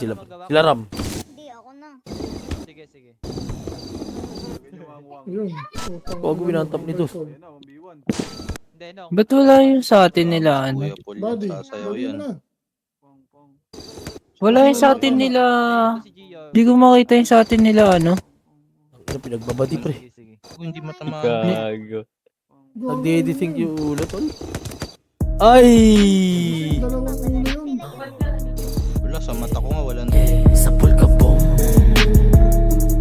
Sila, magawa sila ko? Ram. Hindi, ako na. Sige, sige. Yun. Huwag ko binantap nito. Hindi, no. Ba't wala yung sa atin nila ano? Kuya Paul, Buddy, sasayaw buddy yan. mo na. Wala yung sa atin nila. Si Gio. Di ko makita yung sa atin nila ano. Ano pinagbabadi pre? Sige, sige. Kung hindi matamaan. Gago. Go, Nagde-editing go, yung ulo tol. Ay! go. Dalawang ulo yun. Wala, sa mata ko nga wala na. Sa pulkabong,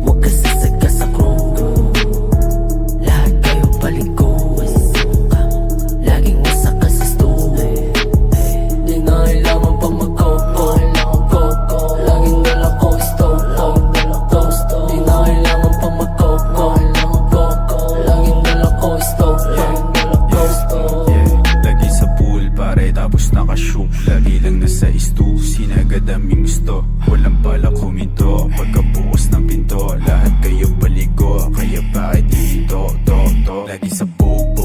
huwag ka sasaga sa crew. Lahat kayo baligo. Laging nasa ka sa stool. Di nga kailangan pang mag-coco. Laging dala ko stove. Di nga kailangan pang mag-coco. Laging dala ko stove. Lagi sa pool pare tapos nakashoot. Lagi lang nasa istu. Sinagad aming gusto. Walang balak huminto. Pagkabukas ng pinto lahat kayo baligo. Kaya bakit dito lagi sa bog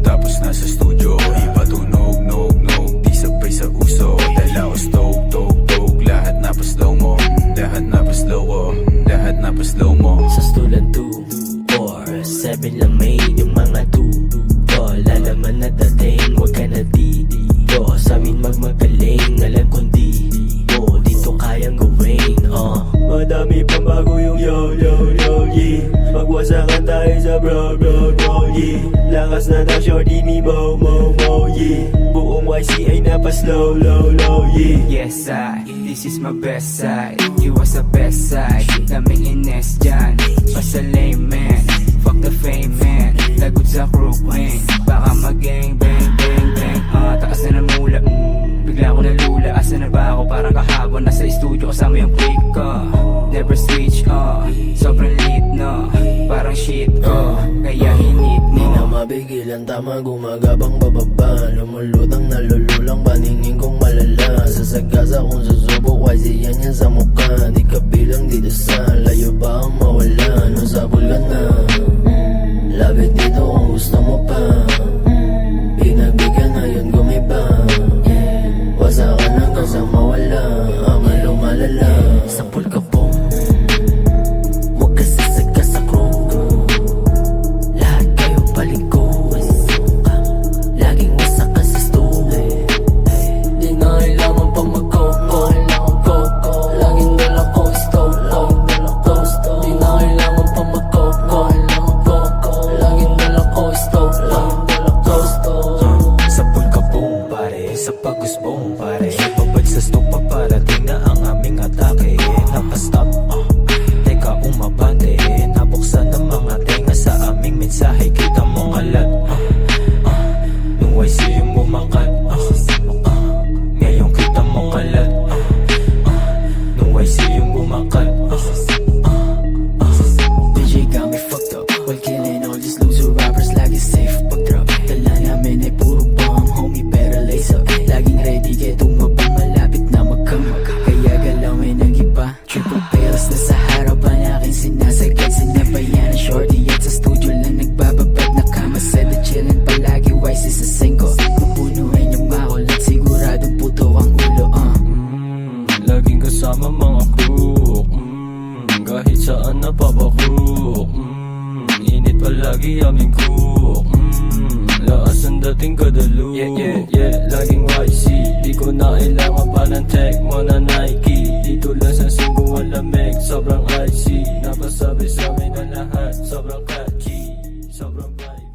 tapos nasa studio. Iba tunog di sabay sa uso. Dala ko stove lahat na pa slow mo. Lahat na pa slow mo. Lahat na pa slow mo. Sa stulan 2, 4, 7 lang may yung mga 2 to. Lalaman na dating, wag ka na dito. Sa amin magmagaling, alam kong di dito kayang gawin, Madami pang bago yung yo, yeah. Magwasakan tayo sa bro, yeah. Lakas na ng shorty ni mo, yeah. Buong YC ay napaslow, low, yeah. Yes, this is my best side. You was the best side. Daming ines dyan, basta lame man. Fuck the fame man, lagot sa crew queen. Baka mag-gang, bang, bang, bang. Takas na ng mula, bigla ko nalula. Asa na ba ako? Parang kahapon nasa studio kasama yung click ko. Never switch, sobrang lit, no. Parang shit ko, kaya hinit Di na mo. mabigilan, tama gumagabang bababa. Lumulutang nalululang, paningin kong malala. Sasagasa kung susubok, why yan yan sa mukha. Di kabilang dito sa layo ba ang mawala. Nung sabol ka na, labit dito kung gusto mo pa. Pinagbigyan na yun gumiba. Wasakan hanggang sa mawala. Aman lumalala. Sa pulkabong, huwag ka sasaga sa crew. Lahat kayo baligo. Laging nasa ka sa stool. Di nga kailangan pang mag-coco. Laging dala ko stove. Di nga kailangan pang mag-coco. Laging dala ko stove. Sa pulkabong pare, sa pagusbong pare. Babad sa stupa parating na ang aming atake. Napastop, teka umabante. Nabuksan ng mga tenga sa aming mensahe. Kita mo kalat, nung YC yung bumakat. Ngayon kita mo kalat, nung YC yung bumakat. DJ got me fucked up while killing all these loser rappers. Lagi safe pag drop. Dala namin ay puro bomb, homie, better lace up. Laging ready kaya tumabang, malapit na magkamag. Kaya galawin ang iba. Triple pills na sa harapan aking sinasagad. Sinabayan ang shorty at sa studio lang nagbababad. Nakamasada chillin' palagi, wise sa single. Pupunuin yung makulat, siguradong puto ang ulo. Laging kasama mga crew. Kahit saan napapakrook. Init palagi aming crew. Lakas ang dating kadalo. Yeah, laging YC. Di ko na kailangan pa ng tech mo na Nike. Dito lang sa Cebu lamig, sobrang icy. Napasabi sa amin na lahat, sobrang catchy. Sobrang vibe.